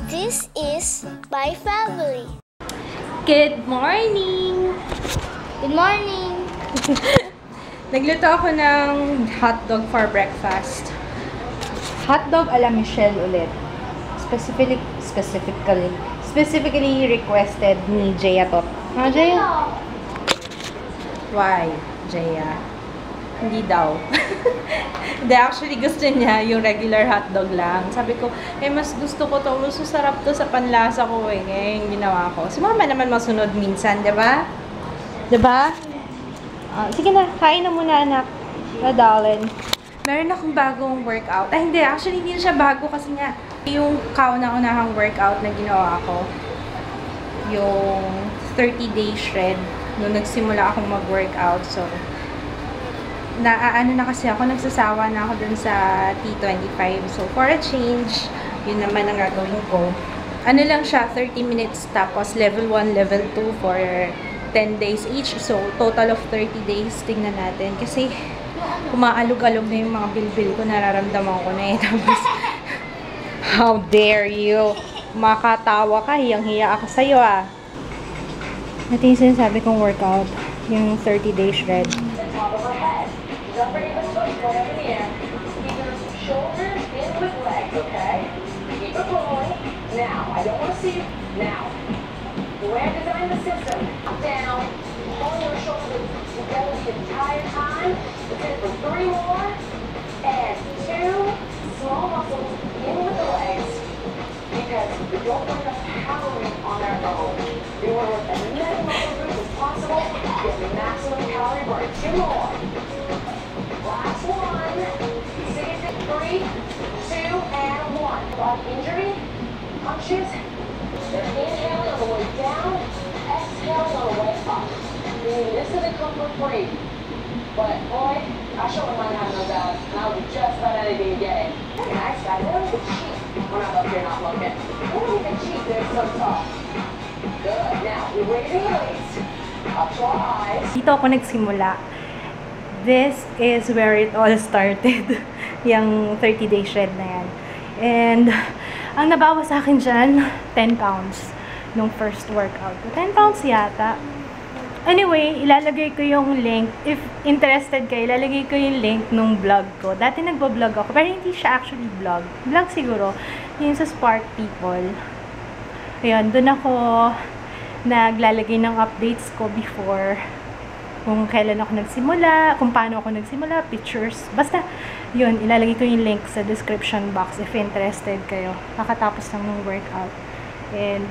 This is my family. Good morning! Good morning! Nagluto ako ng hotdog for breakfast. Hotdog a la Michelle ulit. Specifically requested ni Jaya to. Ah, Jaya? Why, Jaya? Hindi daw. Hindi, actually gusto niya yung regular hotdog lang. Sabi ko, mas gusto ko to. Mas sarap to sa panlasa ko eh. Ngayon yung ginawa ko. Si mama naman masunod minsan, diba? Diba? Sige na, kain na muna anak. Darling. Meron akong bagong workout. Ay, hindi. Actually, hindi na siya bago kasi nga yung kauna-unahang workout na ginawa ko. Yung 30-day shred. Nung nagsimula akong mag-workout. So, ano na kasi ako, nagsasawa na ako dun sa T25. So, for a change, yun naman ang gagawin ko. Ano lang siya, 30 minutes, tapos level 1, level 2 for 10 days each. So, total of 30 days, tingnan natin. Kasi, umaalog-alog na yung mga bilbil ko, nararamdaman ko na eh. Tapos, how dare you? Makatawa ka, hiyang-hiya ako sa'yo ah. Ito yung sinasabi kong workout, yung 30-day shred. Jumping in the foot, whatever the air. Keep your shoulders in with legs, okay? Keep it rolling. Now, I don't want to see you. Now, the way I designed the system, down, pulling your shoulders together the entire time. It's in for 3 more, and 2 small muscles in with the legs, because we don't want enough calories on our own. We want to work as many muscle groups as possible, get the maximum calorie burn. 2 more. Last one. Save it. 3, 2, and 1. Body injury. Punches. They're inhaling on the way down. Exhaling on the way up. This isn't comfort free. But boy, I sure wouldn't mind having those out. And I'll do just about anything to get it. Hey guys, they don't even cheat when I'm up here not looking. They don't even cheat, they're so tough. Good. Now, we raise and release. Up to our eyes. Dito ako nagsimula. This is where it all started. Yung 30-day shred na yan. And, ang nabawas sa akin dyan, 10 pounds nung first workout. 10 pounds yata. Anyway, ilalagay ko yung link. If interested kayo, ilalagay ko yung link nung vlog ko. Dati nagbo-vlog ako, pero hindi siya actually vlog. Vlog siguro. Yung sa Spark People. Ayun, dun ako naglalagay ng updates ko before, kung kailan ako nagsimula, kung paano ako nagsimula, pictures. Basta, yun, ilalagay ko yung link sa description box if interested kayo. Kakatapos lang ng workout. And,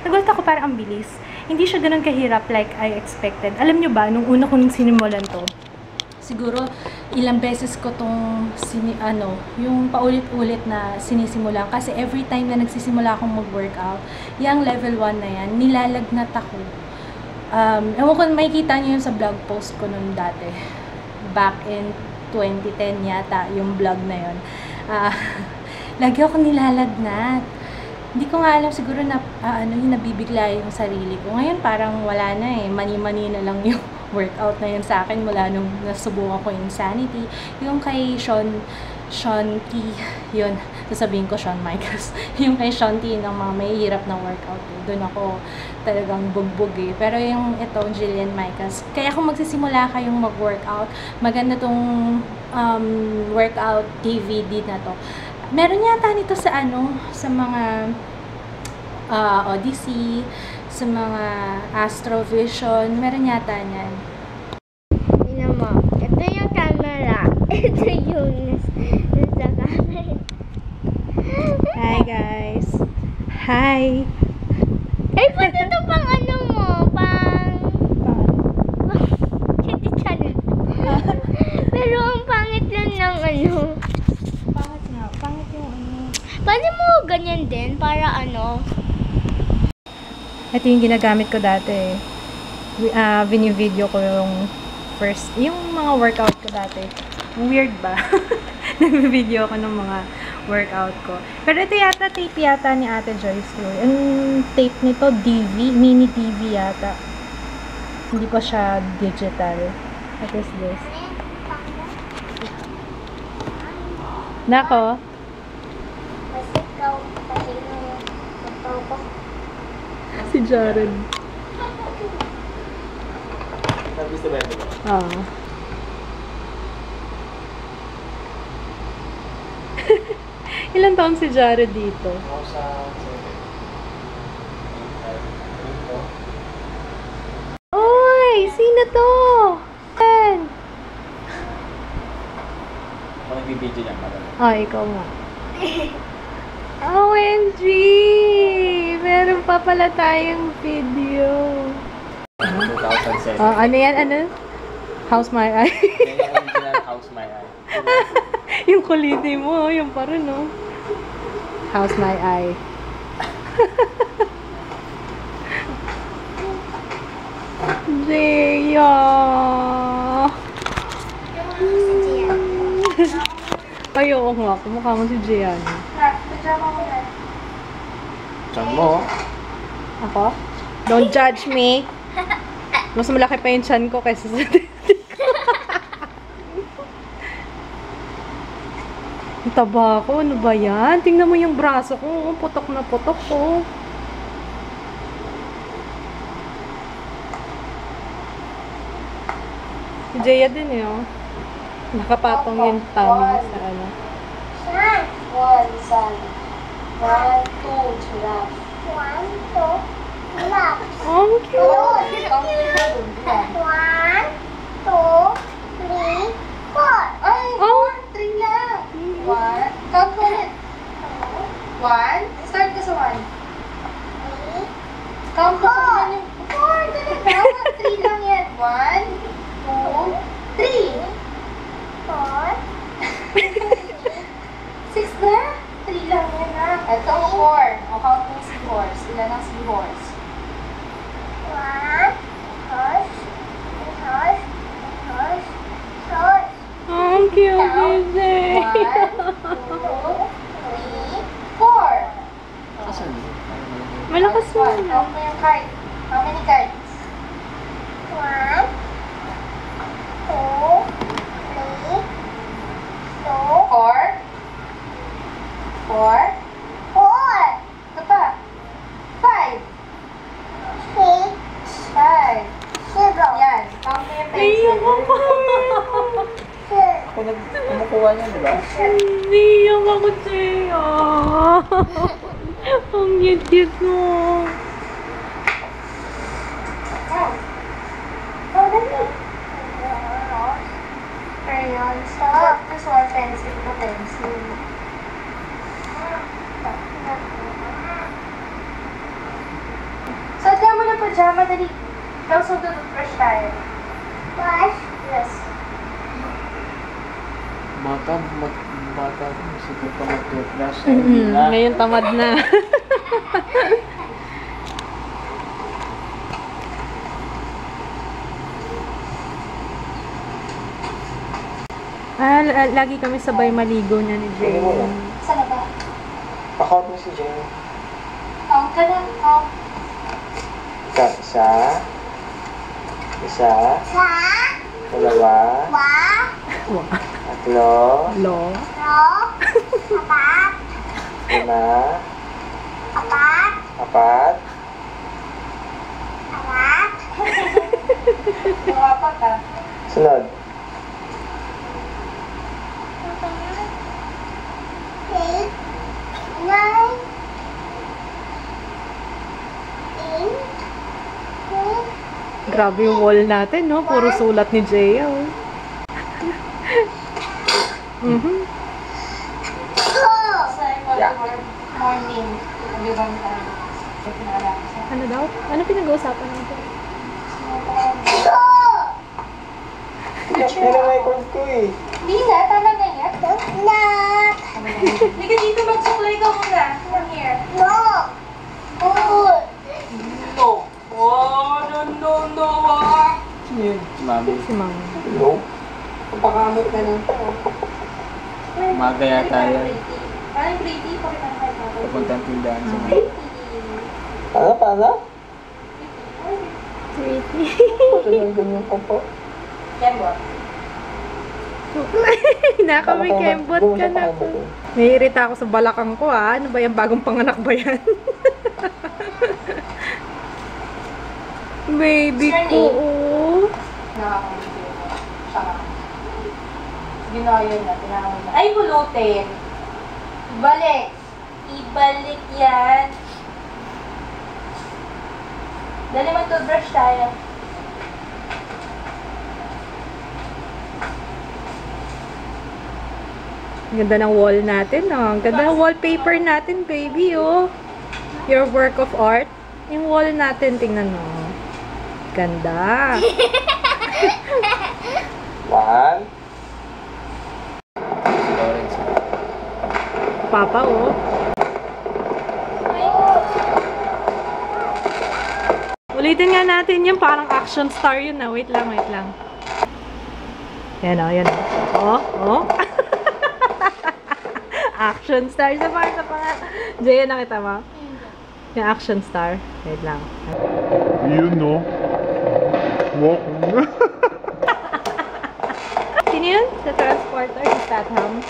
nagulat ako parang ang bilis. Hindi siya ganun kahirap like I expected. Alam nyo ba, nung una kong sinimulan to, siguro, ilang beses ko tong, yung paulit-ulit na sinisimulan. Kasi every time na nagsisimula akong mag-workout, yung level 1 na yan, nilalagnat ako. Ewan ko, makikita nyo yun sa blog post ko nun dati. Back in 2010 yata, yung blog na yun. Lagi ako nilalagnat. Hindi ko nga alam, siguro na, yung nabibigla yung sarili ko. Ngayon, parang wala na eh. Mani-mani na lang yung workout na yun sa akin mula nung nasubukan ko yung Insanity. Yung kay Sean T, yun, sasabihin ko Shawn Michaels. Yung kay Sean T, ng mga may hirap na workout. Doon ako talagang bugbog eh. Pero yung ito, Jillian Michaels, kaya kung magsisimula kayong mag-workout, maganda tong workout DVD na to. Meron yata nito sa sa mga Odyssey, sa mga Astrovision, meron yata niyan. Tingnan mo, ito yung camera. Ito yung nasa camera. Hi guys! Hi! Ay, pati ito pang mo, pang Kitty Channel. Pero ang pangit lang ng Pangit nga, pangit yung Pwede mo ganyan din, para Ito yung ginagamit ko dati. Vini-video ko yung yung mga workout ko dati. Weird ba? Nag-video ako ng mga workout ko. Pero ito yata, tape yata ni Ate Joyce Loy. Ang tape nito, DV, mini DV yata. Hindi pa siya digital. What is this? Nako. Mas ikaw, kasi yung pagkaw ko. Si Jared. Gusto ba ito? Oo. Ilan taon si Jared dito? Ako sa... Oy! Sino to? Yan! Ako nagbibideo niya. Oh, ikaw nga. OMG! Meron pa pala tayong video. 2007. Oh, ano yan? Ano? House My Eye. Yan yung original House My Eye. Yung kuliti mo, yung pa rin, no? House My Eye. Jaya! Ay, oo nga. Kumukha mo si Jian. Diyan mo. Ako? Don't judge me. Mas malaki pa yung chan ko kaysa sa titik ko. Ang taba ko. Ano ba yan? Tingnan mo yung braso ko. Putok na putok ko. Si Jaya din eh, oh. Nakapatong yung tummy sa ano. One, sun. 1, 2, giraffe. 1, 2, lap. Oh, ang cute. Count mo na dun. 1, 2, 3, 4. Ay, Oh. 3 lang. 1. Count mo ulit. 1. Start ka sa 1. Count mo kung yung 4. Talaga. 3 lang yan. 1, 2, 3. 4. 6 na? 3 lang yan ha. Ito ang 4. O, count mo yung seahorse. Ilan ang seahorse? 1, horse, horse, horse, horse. Oh, ang cute ni 1, Jaya. 2, 3, 4. Asan? Malakas mo. Count mo yung kite. How many kites? 1, 2, 3, 2, 4. 4. 4, Ito pa. 5. 6, 5. 0, Yan. Count mo yung Ay, pencil. ako pa. 7. Ako kumukuha niya, di ba? Hindi ako, Jaya. Ang cute mo. Oh, dali. Crayon. Stop. This one, pencil. Ito, pencil. Suot ka mo ng pajama, dali. Tapos mag-toothbrush tayo. Wash. Yes. Bata, masipag pa mag-toothbrush. Hindi na. Ngayon tamad na. Lagi kami sabay maligo niya ni Jay. Saan na ba? Pa-count mo si Jenny. Count ka na. Count. Isa. Isa. Sa. Dalawa. Wa. Tatlo. Lo. Ro. Apat. Lima. Apat. Apat. Apat. Mga ka. Sunod. 8, 9, 10, Grabe yung wall natin, no? Puro sulat ni Jay, oh. Mhm. Sa morning. Nag-ibang tayo. Ano daw? Ano pinag-uusapan natin? Pina-record ko eh. Hindi na, tama na yan. Nak. Hindi ka dito magsuklay ka muna. Come here. No. Good. No. Oh, no. Sino yun? Si Mami. Si Mama. No. Papakamot ka na. Umaga yata yan. Parang pretty. Pakita mo kayo. Papuntang tindahan sa mga. Pretty. Paano? Sweetie. Ganyan ko po. Yan ba? Nakamikembot ka na po. Naiirita ako sa balakang ko ah. Ano ba yan? Bagong panganak ba yan? Baby ko oh. Nakakamigil mo. Saka. Ginawa na. Tinawag na. Ay, bulutin. Balik. Ibalik yan. Dali mag-toothbrush tayo. Ang ganda ng wall natin, oh. Ang ganda ng wallpaper natin, baby, oh. Your work of art. Yung wall natin, tingnan mo. Ganda. One. Orange. Papa, oh. Ulitin nga natin yung parang action star yun na. Wait lang, wait lang. Yan o, yan o. Oh, oh. Action star. Sa pa nga. Jaya, nakita mo? Yung action star. Wait lang. You know. Walk. Sino yun? Sa transporter? Yung Statham?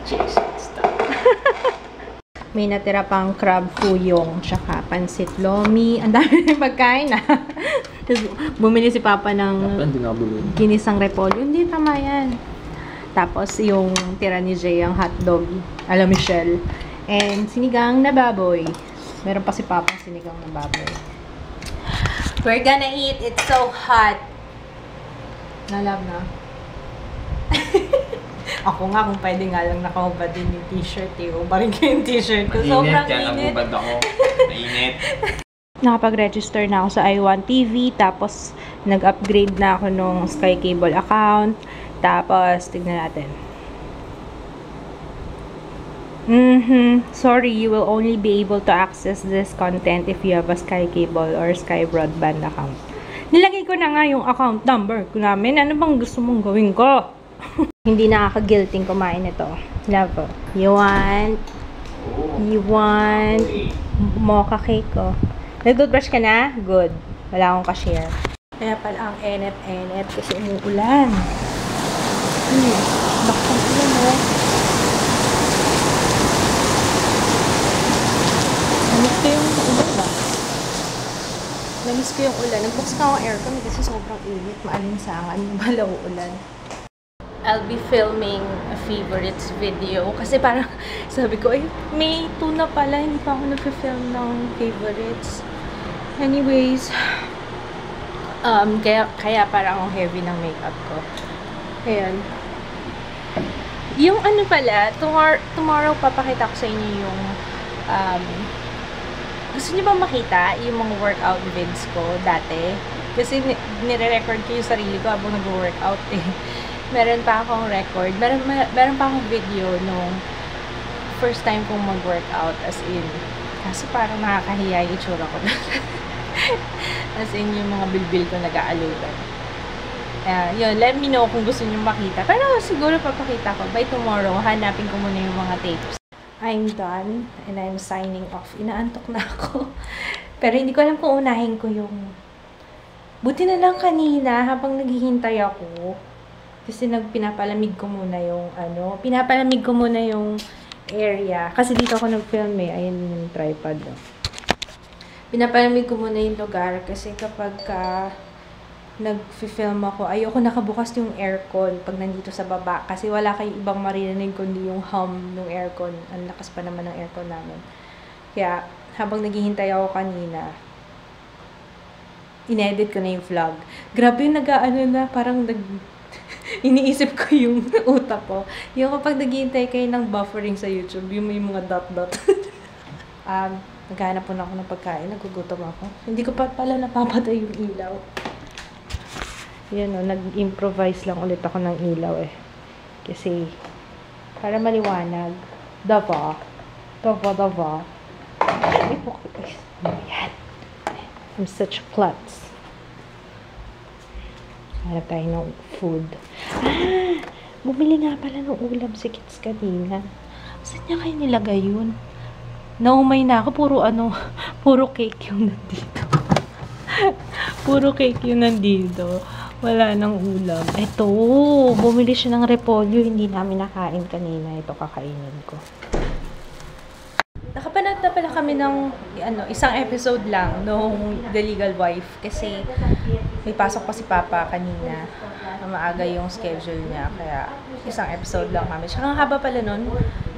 Jason, stop. May natira pang crab fuyong, tsaka pansit lomi. Ang dami ng pagkain na. Tapos bumili si Papa ng Hindi nga buluin. ginisang repolyo. Hindi, tama yan. Tapos yung tira ni Jay, ang hotdog, ala Michelle. And sinigang na baboy. Meron pa si Papa sinigang na baboy. We're gonna eat. It's so hot. Nalab na. Ako nga, kung pwede nga lang nakahubad din yung t-shirt eh. Ubarin ko yung t-shirt ko. Sobrang init. ako. Mainit. Nakapag-register na ako sa iWant TV. Tapos, nag-upgrade na ako nung Sky Cable account. Tapos, tignan natin. Sorry, you will only be able to access this content if you have a Sky Cable or Sky Broadband account. Nilagay ko na nga yung account number ko namin. Ano bang gusto mong gawin ko? Hindi nakaka-guilting kumain ito. Love. You want mocha cake ko. Nag-toothbrush ka na? Good. Wala akong ka-share. Kaya pala ang enep-enep kasi umuulan. Bakit ulan mo? Namiss ko yung ulan ba? Namiss ko yung ulan. Nag-box ka akong aircon kasi sobrang init. Maalinsangan. Bala uulan. I'll be filming a favorites video. Kasi parang sabi ko, ay, May 2 na pala. Hindi pa ako nag-film ng favorites. Anyways, kaya parang ang heavy ng makeup ko. Ayan. Yung ano pala, tomorrow papakita ko sa inyo yung, gusto niyo ba makita yung mga workout vids ko dati? Kasi nire-record ko yung sarili ko habang nag-workout eh. Meron pa akong record. Meron pa akong video nung first time kong mag-workout as in. Kasi parang nakakahiya yung itsura ko. As in, yung mga bilbil ko nag-aalutan. Yun, let me know kung gusto nyo makita. Pero siguro papakita ko. By tomorrow, hanapin ko muna yung mga tapes. I'm done and I'm signing off. Inaantok na ako. Pero hindi ko alam kung unahin ko yung... Buti na lang kanina habang naghihintay ako. Kasi pinapalamig ko muna yung area. Kasi dito ako nag-film eh. Ayan yung tripod. Pinapalamig ko muna yung lugar kasi kapag nag-film ako, ayoko nakabukas yung aircon pag nandito sa baba. Kasi wala kayong ibang maririnig kundi yung hum ng aircon. Ang lakas pa naman ng aircon namin. Kaya habang naghihintay ako kanina, inedit ko na yung vlog. Grabe yung parang iniisip ko yung utak ko. Yung kapag naghihintay kayo ng buffering sa YouTube, yung may mga dot-dot. Naghahanap po na ako ng pagkain. Nagugutom ako. Hindi ko pa pala napapatay yung ilaw. Yan o, nag-improvise lang ulit ako ng ilaw eh. Kasi, para maliwanag. Dava. Yan. I'm such a klutz. Hanap tayo ng food. Bumili nga pala ng ulam si Kits kanina. Saan niya kayo nilagay yun? Naumay na ako. Puro cake yung nandito. Puro cake yung nandito. Wala nang ulam. Ito, bumili siya ng repolyo. Hindi namin nakain kanina. Ito kakainin ko. Nakapanood na pala kami ng isang episode lang nung The Legal Wife. Kasi may pasok pa si Papa kanina. Maaga yung schedule niya. Kaya isang episode lang kami. Tsaka ang haba pala nun.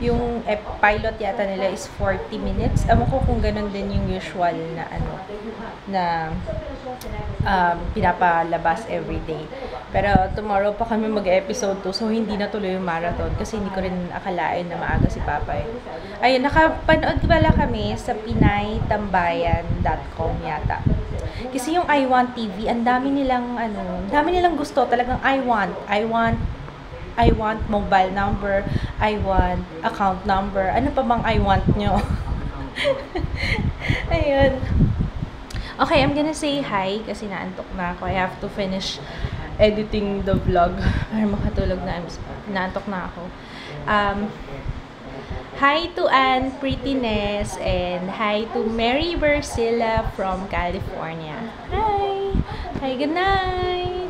Yung pilot yata nila is 40 minutes. Ewan ko kung ganun din yung usual na pinapalabas everyday. Pero tomorrow pa kami mag-episode 2, so hindi na tuloy yung marathon kasi hindi ko rin akalain na maaga si Papa eh. Ayun, nakapanood pala kami sa pinaytambayan.com yata. Kasi yung I Want TV, ang dami nilang gusto, talagang I want mobile number, I want account number, ano pa bang I want nyo? Ayun. Okay, I'm gonna say hi kasi naantok na ako. I have to finish editing the vlog para makatulog na. Naantok na ako. Hi to Anne Prettiness and hi to Mary Versilla from California. Hi! Hi, good night!